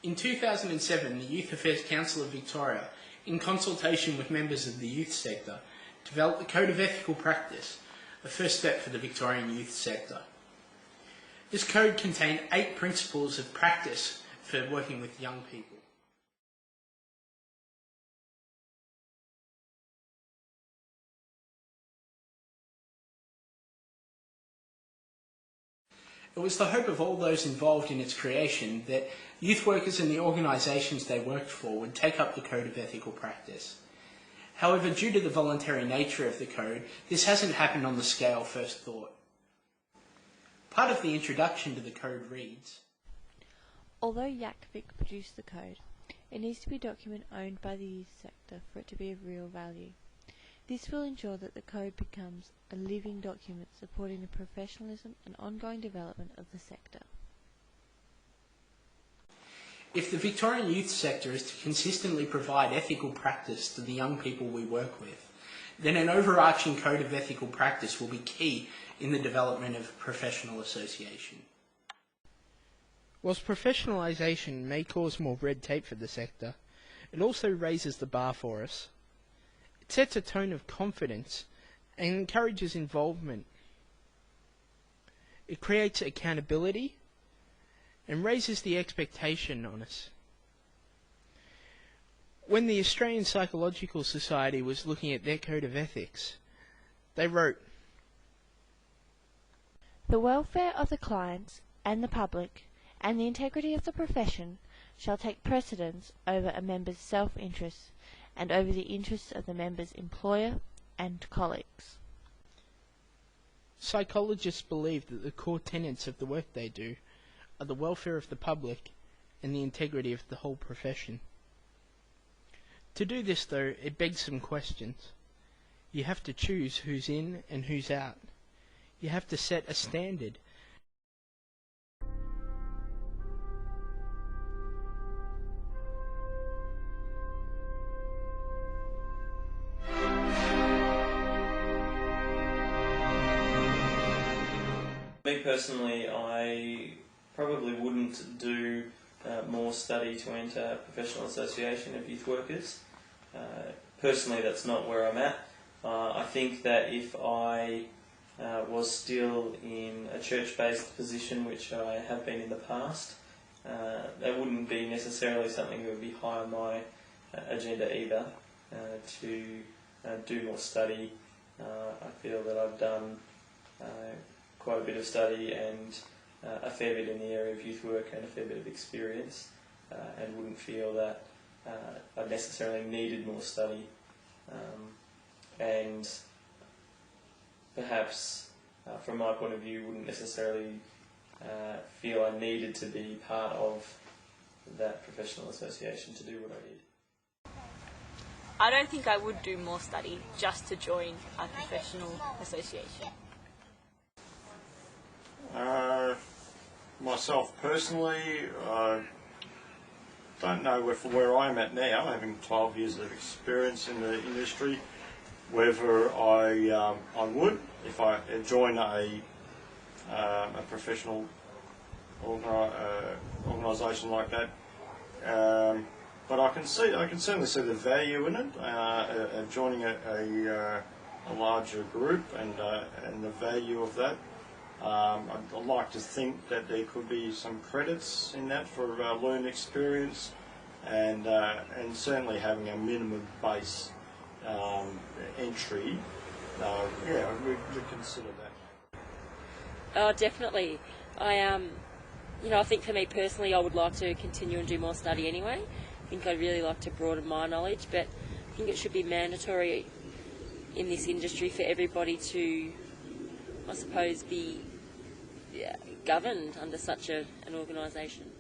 In 2007, the Youth Affairs Council of Victoria, in consultation with members of the youth sector, developed the Code of Ethical Practice, the first step for the Victorian youth sector. This code contained 8 principles of practice for working with young people. It was the hope of all those involved in its creation that youth workers and the organisations they worked for would take up the Code of Ethical Practice. However, due to the voluntary nature of the code, this hasn't happened on the scale first thought. Part of the introduction to the code reads, although YACVIC produced the code, it needs to be a document owned by the youth sector for it to be of real value. This will ensure that the code becomes a living document supporting the professionalism and ongoing development of the sector. If the Victorian youth sector is to consistently provide ethical practice to the young people we work with, then an overarching code of ethical practice will be key in the development of professional association. Whilst professionalisation may cause more red tape for the sector, it also raises the bar for us. It sets a tone of confidence and encourages involvement. It creates accountability and raises the expectation on us. When the Australian Psychological Society was looking at their code of ethics, they wrote, the welfare of the clients and the public and the integrity of the profession shall take precedence over a member's self-interest and over the interests of the member's employer and colleagues. Psychologists believe that the core tenets of the work they do are the welfare of the public and the integrity of the whole profession. To do this, though, it begs some questions. You have to choose who's in and who's out. You have to set a standard. Me personally, I probably wouldn't do more study to enter professional association of youth workers. Personally, that's not where I'm at. I think that if I was still in a church-based position, which I have been in the past, that wouldn't be necessarily something that would be high on my agenda either, to do more study. I feel that I've done quite a bit of study and a fair bit in the area of youth work and a fair bit of experience, and wouldn't feel that I necessarily needed more study, and perhaps from my point of view wouldn't necessarily feel I needed to be part of that professional association to do what I did. I don't think I would do more study just to join a professional association. Myself personally, I don't know where I'm at now, having 12 years of experience in the industry, whether I would, if I join a professional organisation like that. But I can certainly see the value in it, joining a larger group and the value of that. I'd like to think that there could be some credits in that for learned experience, and certainly having a minimum base entry. Yeah, we'd consider that. Oh, definitely. I think for me personally, I would like to continue and do more study anyway. I think I'd really like to broaden my knowledge, but I think it should be mandatory in this industry for everybody to, I suppose, be governed under such an organisation.